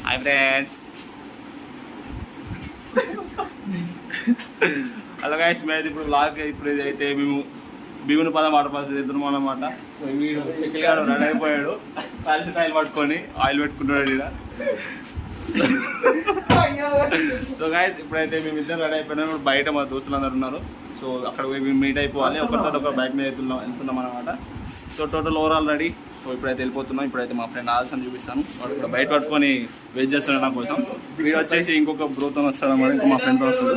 Hi friends. Hello guys, మేము ఇప్పుడు blog ఇప్పుడు ఇదైతే మేము భీముని పాదం వాటర్ఫాల్స్ వెళ్తున్నాం అన్నమాట. సో వీడు షకిల్ గారు రెడీ అయిపోయాడు, ఆయిల్ పట్టుకొని ఆయిల్ పెట్టుకుంటున్నాడు ఇక్కడ. సో గైస్ ఇప్పుడైతే మేము ఇద్దరు రెడీ అయిపోయినాం. ఇప్పుడు బయట మా దోస్తులు అందరు ఉన్నారు. సో అక్కడ మేము మీట్ అయిపోవాలి. ఒకరితో ఒక బైక్ మీద వెళ్తున్నాం అనమాట. So total overall ready. So ఇప్పుడైతే వెళ్ళిపోతున్నాం. ఇప్పుడైతే మా ఫ్రెండ్ ఆల్సన్ చూపిస్తాను. వాడు ఇక్కడ బయట పట్టుకొని వెయిట్ చేస్తాడు నా కోసం. వీడు వచ్చేసి ఇంకొక బ్రోతో వస్తాడు అన్నమాట, ఇంకో మా ఫ్రెండ్తో వస్తాడు.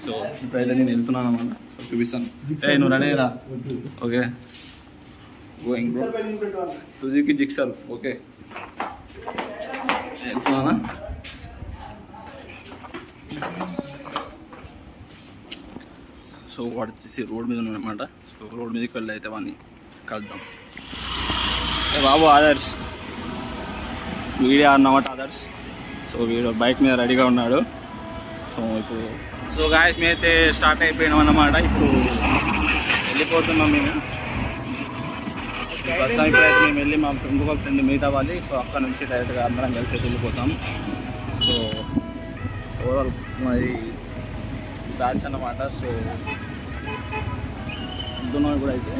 సో ఇప్పుడైతే నేను వెళ్తున్నాను అన్నమాట. సో చూపిస్తాను. నువ్వు రెడీ రా. Okay, going bro. Suzuki Gixxer. Okay వెళ్తున్నానా? సో వాడు వచ్చేసి రోడ్ మీద ఉన్నాడనమాట. సో రోడ్ మీదకి వెళ్ళి అయితే వాడిని కలుద్దాం. బాబు ఆదర్శ్, వీడియో అన్నమాట ఆదర్శ్. సో వీడు బైక్ మీద రెడీగా ఉన్నాడు. సో గాయస్ మేమైతే స్టార్ట్ అయిపోయినాం అన్నమాట. ఇప్పుడు వెళ్ళిపోతున్నాం మేము. ప్రస్తుతం ఇప్పుడైతే మేము వెళ్ళి మా ఇంకొక ఫ్రెండ్ మీట్ అవ్వాలి. సో అక్కడ నుంచి డైరెక్ట్గా అందరం కలిసి అయితే వెళ్ళిపోతాం. సో ఓవరాల్ మరి బ్యాచ్ అన్నమాట. సో వెళ్తున్నాం ఇప్పుడు అయితే.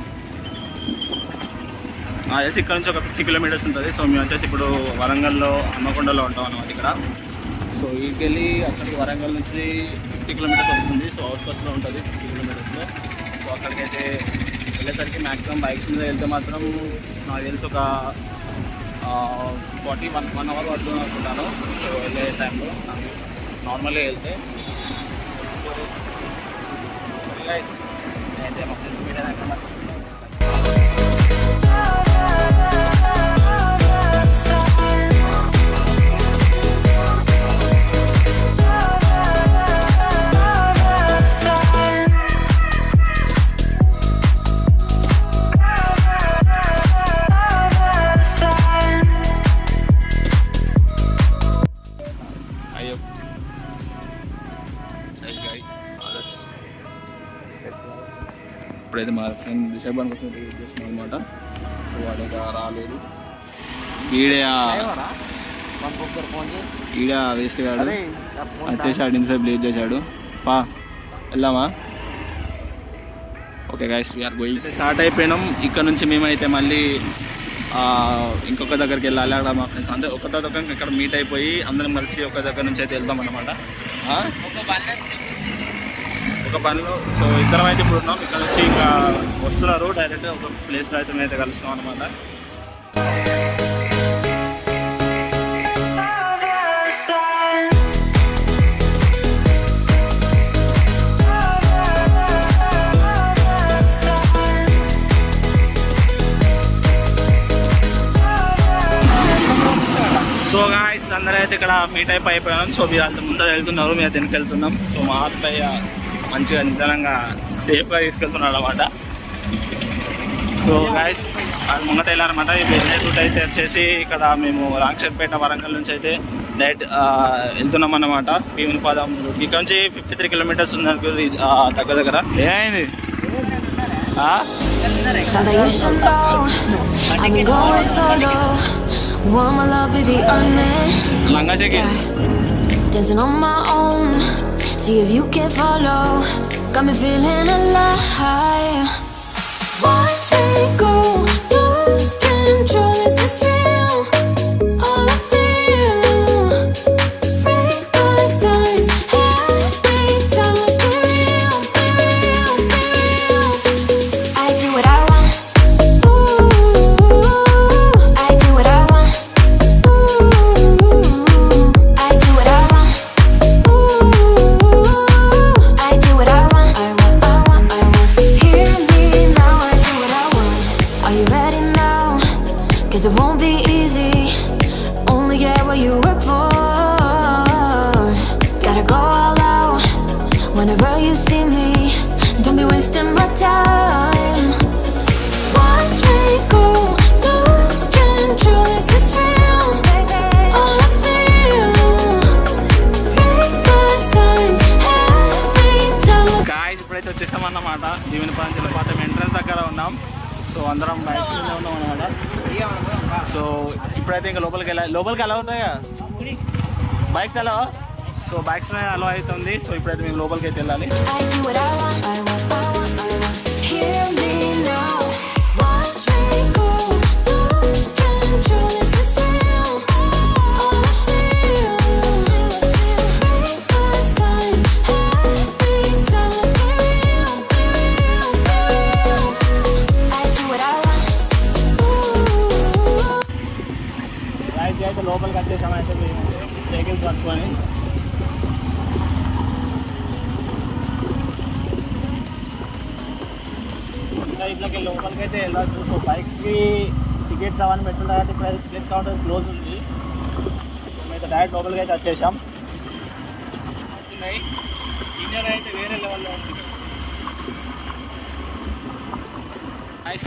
వచ్చేసి ఇక్కడ నుంచి ఒక 50 కిలోమీటర్స్ ఉంటుంది. సో మేము వచ్చేసి ఇప్పుడు వరంగల్లో హన్మకొండలో ఉంటాం అన్నమాట ఇక్కడ. సో వీటికి వెళ్ళి అక్కడికి వరంగల్ నుంచి 50 కిలోమీటర్స్ వస్తుంది. సో అవుట్స్కట్స్లో ఉంటుంది 50 కిలోమీటర్స్లో. సో అక్కడికైతే వెళ్ళేసరికి మ్యాక్సిమం బైక్స్ మీద వెళ్తే మాత్రం నాకు తెలిసి ఒక 1 అవర్ పడుతుంది అనుకుంటాను. సో వెళ్ళే టైంలో నార్మల్గా వెళ్తే. అయితే మా ఫ్రెండ్స్ మీడియా ఇప్పుడైతే మా ఫ్రెండ్ రిషబ్బాన్ కోసం వెయిట్ చేస్తున్నాం అనమాట. సో వాడైతే రాలేదు. ఈడ వేస్ట్ గాడు వచ్చేసాడు, ఇన్సేపు లేట్ చేశాడు. వెళ్దామా? Okay guys, we're going. Start అయిపోయినాం. ఇక్కడ నుంచి మేమైతే మళ్ళీ ఇంకొక దగ్గరికి వెళ్ళాలి. అక్కడ మా ఫ్రెండ్స్ అంటే ఒక దగ్గర ఇక్కడ మీట్ అయిపోయి అందరం కలిసి ఒక దగ్గర నుంచి అయితే వెళ్దాం అన్నమాట. ఒక పనిలో. సో ఇద్దరం అయితే ఇప్పుడు ఉన్నాం. ఇక్కడ నుంచి ఇంకా వస్తున్నారు డైరెక్ట్గా ఒక ప్లేస్లో అయితే మేమైతే కలుస్తాం అనమాట. సో గాయ్స్ అందరూ అయితే ఇక్కడ మీట్ అయిపోయాం. సో మీరు అంత ముందర వెళ్తున్నారు, మేము వెనక్కి వెళ్తున్నాం. సో మా హాస్పయ్య మంచిగా నిదానంగా సేఫ్గా తీసుకెళ్తున్నాడు అన్నమాట. సో గాయస్ అది ముంగట వెళ్ళారనమాట. ఈ వెళ్ళే రూట్ అయితే వచ్చేసి ఇక్కడ మేము రాంక్షేట్పేట వరంగల్ నుంచి అయితే డైరెక్ట్ వెళ్తున్నాం అన్నమాట. భీముని పాదం రూట్ ఇక్కడ నుంచి 53 కిలోమీటర్స్ ఉంది దగ్గర. ఏమైంది? లంగా చెక్కి see if you can follow, got me feeling alive. Watch me go, lose control, is this real? All I feel, freak my signs, every time, let's be real, be real, be real. I do what I want, ooh, I do what I want, ooh, I do what I want, ooh, I do what I want, I want, I want, I want. Hear me now, I do what I want. Are you ready now? 'Cause it won't be easy. Only get what you work for. Gotta go all out whenever you see me. Don't be wasting my time. Watch me go, lose control. Is this real? All I feel, freak my signs every time. Guys, ఇప్పుడైతే వచ్చేసామన్నమాట. భీముని పాదం జలపాతం entrance దగ్గర ఉన్నాం. So అందరం bike మీద ఉన్నాం అన్నమాట. సో ఇప్పుడైతే ఇంకా లోపలికి అలా అవుతాయా బైక్స్ అలా సో బైక్స్ అలా అవుతుంది సో ఇప్పుడైతే మేము లోపలికి అయితే వెళ్ళాలి అయితే లోపలికి వచ్చేసామైతే వెహికల్స్ పట్టుకొని ఇట్లకి లోపలికి అయితే వెళ్ళాలి సో బైక్స్కి టికెట్స్ అవన్నీ పెట్టుకుంటారు కాబట్టి ఇప్పుడు టికెట్ కౌంటర్ క్లోజ్ ఉంది మేమైతే డైరెక్ట్ లోపలికి అయితే వచ్చేసాం సీనియర్ అయితే వేరే లెవెల్లో ఉంది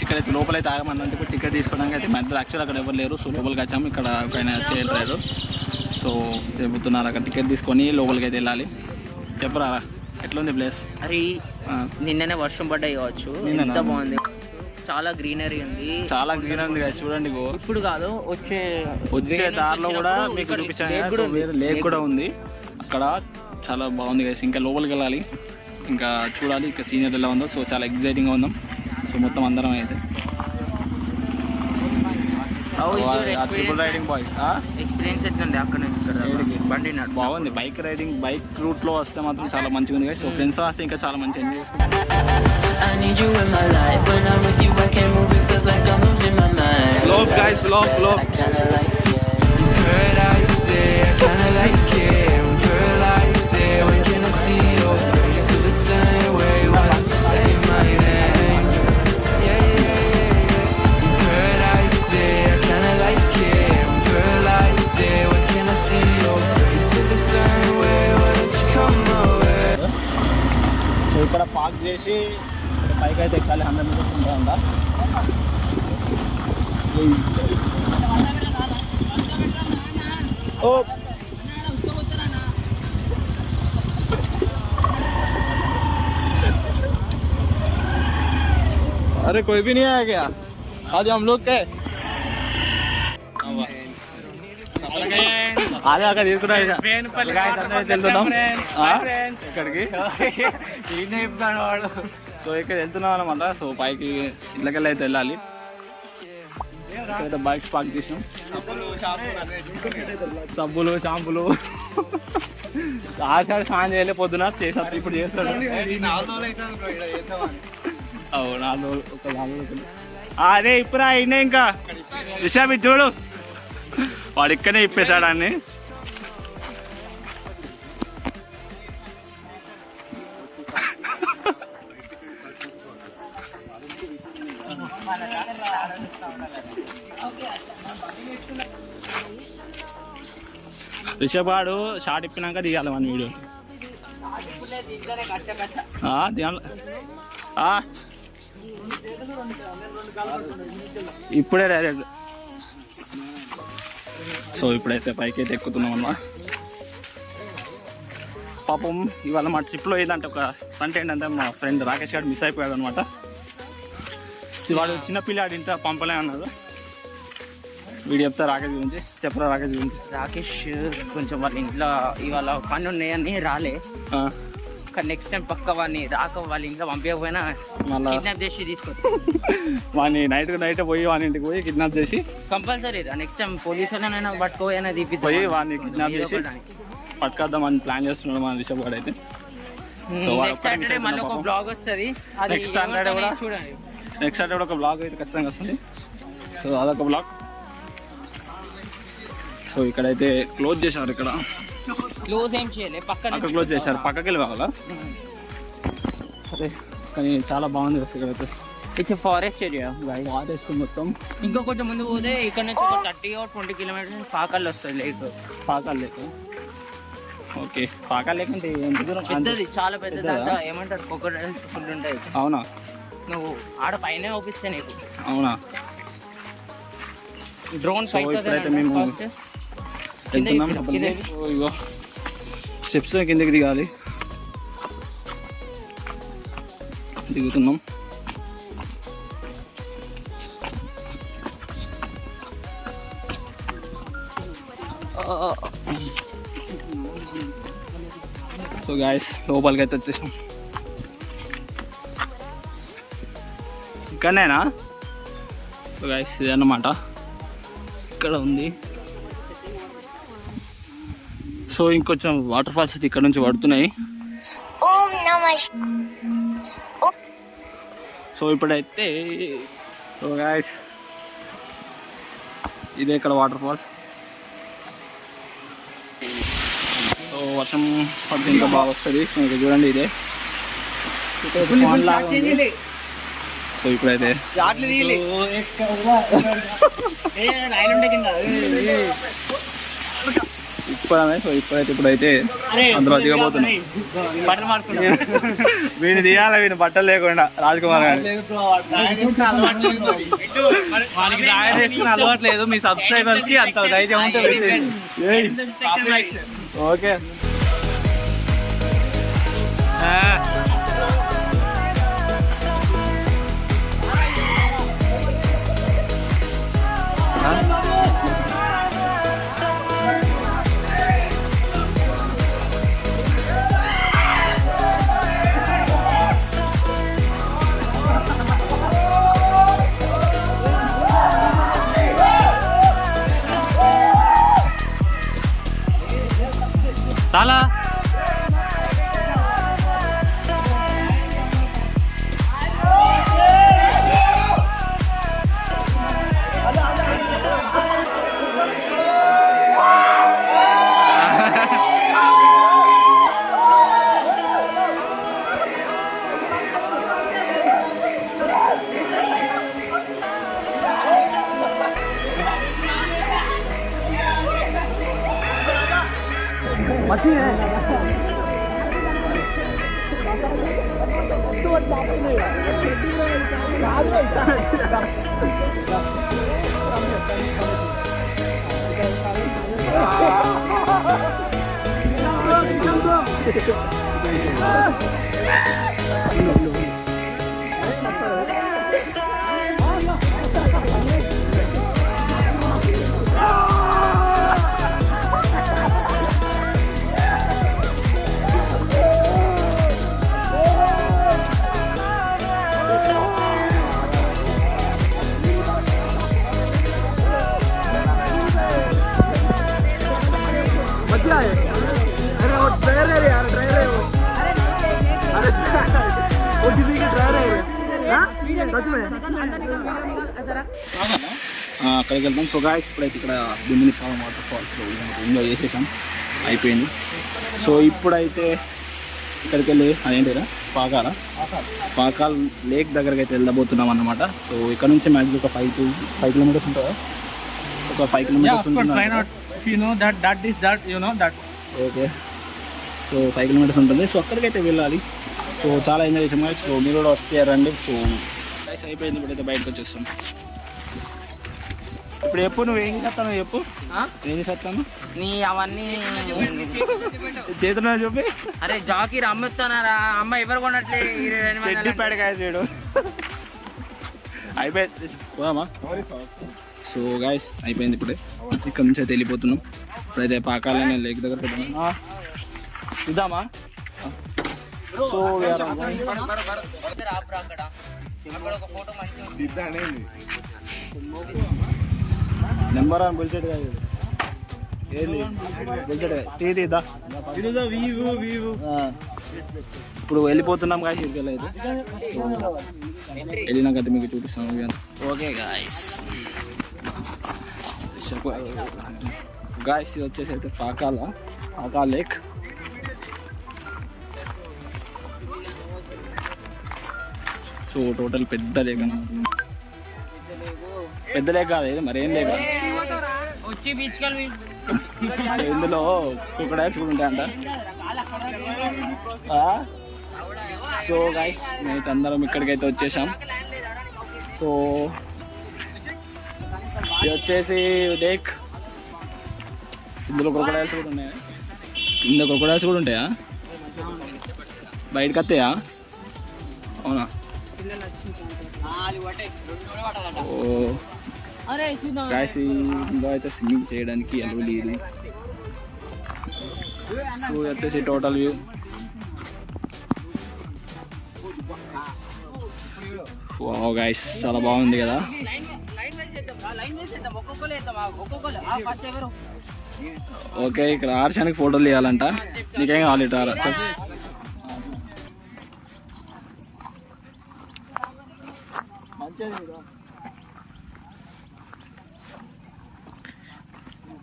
ఇక్కడైతే లోపలైతే ఆగమన్నట్టు ఇప్పుడు టికెట్ తీసుకోవడానికి అయితే మధ్యలో యాక్చువల్ అక్కడ ఎవరు లేరు సో లోపలికి వచ్చాము ఇక్కడ ఒక ఆయన చేయలేరు సో చెబుతున్నారు అక్కడ టికెట్ తీసుకొని లోపలికి అయితే వెళ్ళాలి చెప్పరా ఎట్లుంది ప్లేస్ అరే నిన్ననే వర్షం పడ్డాయి కావచ్చు ఎంత బాగుంది చాలా గ్రీనరీ ఉంది చూడండి ఇప్పుడు కాదు వచ్చే దారిలో కూడా మీకు లేక్ కూడా ఉంది అక్కడ చాలా బాగుంది గైస్ ఇంకా లోపలికి వెళ్ళాలి ఇంకా చూడాలి ఇంకా సీనియర్ ఎలా ఉందో సో చాలా ఎగ్జైటింగ్గా ఉందాం సో మొత్తం అందరం అయితే రైడింగ్ బాయ్ ఎక్స్పీరియన్స్ ఎట్లుంది అక్కడ నుంచి బండి బాగుంది బైక్ రైడింగ్ బైక్ రూట్ లో వస్తే మాత్రం చాలా మంచిగా ఉంది సో ఫ్రెండ్స్ వస్తే ఇంకా చాలా మంచిగా ఎంజాయ్ ఇక్కడ పార్క్ చేసి పైకి అయితే ఎక్కాలి 100 మీటర్స్ ఉందా ओ अरे कोई भी नहीं आया क्या आज हम लोग के అదే అక్కడ తీసుకుంటా ఇక్కడికి సో ఇక్కడ వెళ్తున్నాం అనమాట సో పైకి ఇళ్ళకెళ్ళి అయితే వెళ్ళాలి ఇక్కడైతే బైక్స్ పార్క్ చేసాం సబ్బులు షాంపులు ఆశాడు స్నానం చేయలే పొద్దున చేసాడు ఇప్పుడు చేస్తాడు అదే ఇప్పుడు అయినా ఇంకా దిశా చూడు వాడు ఇక్కడనే ఇప్పేశాడు అన్ని రిషబ్ వాడు షార్ట్ ఇప్పినాక దిగాలి మన వీడియో ఇప్పుడే డైరెక్ట్ సో ఇప్పుడైతే పైకి అయితే ఎక్కుతున్నాం అన్నమాట పాపం ఇవాళ మా ట్రిప్లో ఏంటంటే ఒక ఫ్రంట్ ఏంటంటే మా ఫ్రెండ్ రాకేష్ గారు మిస్ అయిపోయాడు అనమాట వాడు చిన్న పిల్లాడు ఇంట్లో పంపలే అన్నారు వీడియో చెప్తా రాకేష్ గురించి చెప్పరా రాకేష్ గురించి రాకేష్ కొంచెం వాళ్ళ ఇంట్లో ఇవాళ పని ఉన్నాయని రాలే కానీ నెక్స్ట్ టైం పక్క వాడిని రాక వాళ్ళ ఇంట్లో పంపించకపోయినా కిడ్నాప్ చేసి తీసుకొచ్చి వాడిని నైట్ పోయి వాని ఇంటికి పోయి కిడ్నాప్ చేసి కంపల్సరీ నెక్స్ట్ టైం పోలీసు వాళ్ళైనా పట్టుకోపోయినా పోయి వాడిని కిడ్నాప్ చేసి పట్టుకొద్దామని ప్లాన్ చేస్తున్నాడు మన రిషబ్ గారు అయితే నెక్స్ట్ సాటర్డే మళ్ళీ ఒక బ్లాగ్ వస్తుంది నెక్స్ట్ సాటర్డే కూడా చూడండి నెక్స్ట్ సాటర్డే ఒక బ్లాగ్ అయితే ఖచ్చితంగా వస్తుంది సో అదొక బ్లాగ్ సో ఇక్కడైతే క్లోజ్ చేశారు ఇక్కడ క్లోజ్ ఏం చేయలే పక్కన క్లోజ్ చేశారు పక్కకి వెళ్ళి కావాలా అదే కానీ చాలా బాగుంది ఇక్కడైతే ఇట్స్ ఫారెస్ట్ ఏరియా ఫారెస్ట్ మొత్తం ఇంకా కొంచెం ముందు పోతే ఇక్కడ నుంచి ఒక 30 or 20 కిలోమీటర్స్ పాకాలు వస్తుంది lake Pakala lake okay Pakala lake అంటే ఎంత దూరం పెద్దది చాలా పెద్దది ఏమంటారు కోకోనట్స్ ఫుల్ ఉంటాయి అవునా నువ్వు ఆడ పైన ఓపిస్తే నీకు అవునా డ్రోన్ అయితే మేము వెళ్తున్నాం ఇగో స్టెప్స్ కిందకి దిగాలి దిగుతున్నాం సో గాయస్ లోపలికి అయితే వచ్చేసాం. ఇక్కడనేనా? సో గాయస్ ఇది అన్నమాట, ఇక్కడ ఉంది. సో ఇంకొంచెం వాటర్ ఫాల్స్ అయితే ఇక్కడ నుంచి పడుతున్నాయి. సో ఇప్పుడైతే సో గాయస్ ఇదే ఇక్కడ వాటర్ ఫాల్స్. సో వర్షం పడితే ఇంకా బాగా వస్తుంది. మీకు చూడండి ఇదే. సో ఇప్పుడైతే ఇప్పుడైతే అందులో దిగబోతున్నాయి. వీడిని తీయాలి, వీడిని బట్టలు లేకుండా రాజ్కుమార్ గారు. మనకి డ్రాయర్ వేసుకుని అలవాట్లేదు. మీ సబ్స్క్రైబర్స్ కి అంత ధైర్యం ఉంటే ఓకే. చాలా అక్కడికి వెళ్తాం. సో గాయస్ ఇప్పుడైతే ఇక్కడ బెమిని వాటర్ ఫాల్స్లో ఎంజాయ్ చేసేసాం, అయిపోయింది. సో ఇప్పుడైతే ఇక్కడికి వెళ్ళి అదేంటిరా పాకాల లేక్ దగ్గరికి అయితే వెళ్ళబోతున్నాం అన్నమాట. సో ఇక్కడ నుంచి మ్యాక్సిమం ఒక 5 కిలోమీటర్స్ ఉంటుందా? ఒక 5 కిలోమీటర్స్ ఉంటుంది. ఓకే, సో 5 కిలోమీటర్స్ ఉంటుంది. సో అక్కడికైతే వెళ్ళాలి. సో చాలా ఎంజాయ్ చేసాం గాయస్. సో మీరు కూడా వస్తే రండి. సో గాయస్ అయిపోయింది, ఇప్పుడైతే బయటకు వచ్చేస్తాం. ఇప్పుడు చెప్పు, నువ్వు ఏం చేస్తాను చెప్పు, ఏం చేస్తాను నీ అవన్నీ చేతున్నా చెప్పి. అరే జాకీ అమ్ముతున్నారా? అమ్మ ఎవరు కొనట్లే. పేడకాయ చేయడు అయిపోయింది. పోదామా? సో గాయస్ అయిపోయింది. ఇప్పుడే ఇక్కడ నుంచి అయితే వెళ్ళిపోతున్నాం. ఇప్పుడైతే పాకాలని లేక్ దగ్గర ఇద్దామా? సో నెంబర్ అని పిలిచేది కాదు, ఏది పిలిచేది తీదా. ఇప్పుడు వెళ్ళిపోతున్నాం గాయస్. ఇక్కడికి అయితే వెళ్ళినాకైతే మీకు చూపిస్తాను. ఓకే గాయస్, గాయస్ ఇది వచ్చేసి అయితే పాకాల లేక్. సో టోటల్ పెద్ద లేక్ అన్నమాట. పెద్ద లేక్ కాదు ఇది, మరేం లేక ఇందులో క్రొకొడైల్స్ కూడా ఉంటాయంట. సో గైస్ మేమైతే అందరం ఇక్కడికైతే వచ్చేసాం. సో ఇది వచ్చేసి లేక్. ఇందులో క్రొకొడైల్స్ కూడా ఉన్నాయా? ఇందులో క్రొకొడైల్స్ కూడా ఉంటాయా? బయటకు వస్తాయా? అవునా? ఓ గాయస్ ఇందులో అయితే స్విమ్మింగ్ చేయడానికి అలవ్ లేదు. సో వచ్చేసి టోటల్ వ్యూ. వావ్ గాయస్ చాలా బాగుంది కదా. ఓకే ఇక్కడ ఆర్షానికి ఫోటోలు తీయాలంట. నీకేం కావాలి ఇటు రా.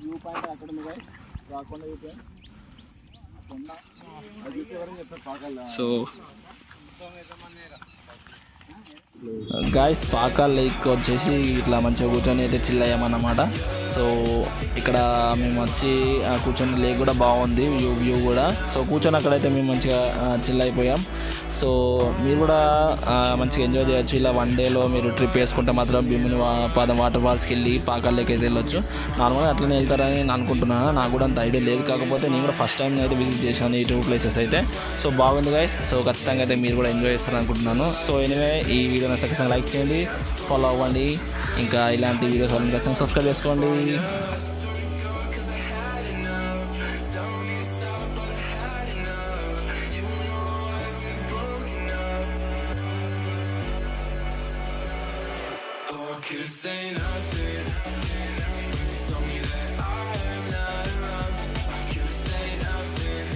వ్యూ పాయింట్ అక్కడ ఉంది గాయస్, రాకుండా view point. So guys Pakala lake వచ్చేసి ఇట్లా మంచిగా కూర్చొని అయితే చిల్ అయ్యామన్నమాట. సో ఇక్కడ మేము వచ్చి కూర్చొని లేక్ కూడా బాగుంది, వ్యూ కూడా. సో కూర్చొని అక్కడైతే మేము మంచిగా చిల్ అయిపోయాం. సో మీరు కూడా మంచిగా ఎంజాయ్ చేయొచ్చు. ఇలా వన్ డేలో మీరు ట్రిప్ వేసుకుంటే మాత్రం భీముని పాదం వాటర్ ఫాల్స్కి వెళ్ళి పాకాల లేక్ అయితే వెళ్ళొచ్చు. నార్మల్గా అట్లనే వెళ్తారని నేను అనుకుంటున్నాను, నాకు కూడా అంత ఐడియా లేదు. కాకపోతే నేను కూడా ఫస్ట్ టైం అయితే విజిట్ చేశాను ఈ 2 ప్లేసెస్ అయితే. సో బాగుంది గైస్. సో ఖచ్చితంగా అయితే మీరు కూడా ఎంజాయ్ చేస్తారని అనుకుంటున్నాను. సో ఎనీవే ఈ వీడియో ఖచ్చితంగా లైక్ చేయండి, ఫాలో అవ్వండి. ఇంకా ఇలాంటి వీడియోస్ వాళ్ళని ఖచ్చితంగా సబ్స్క్రైబ్ చేసుకోండి. Could say nothing.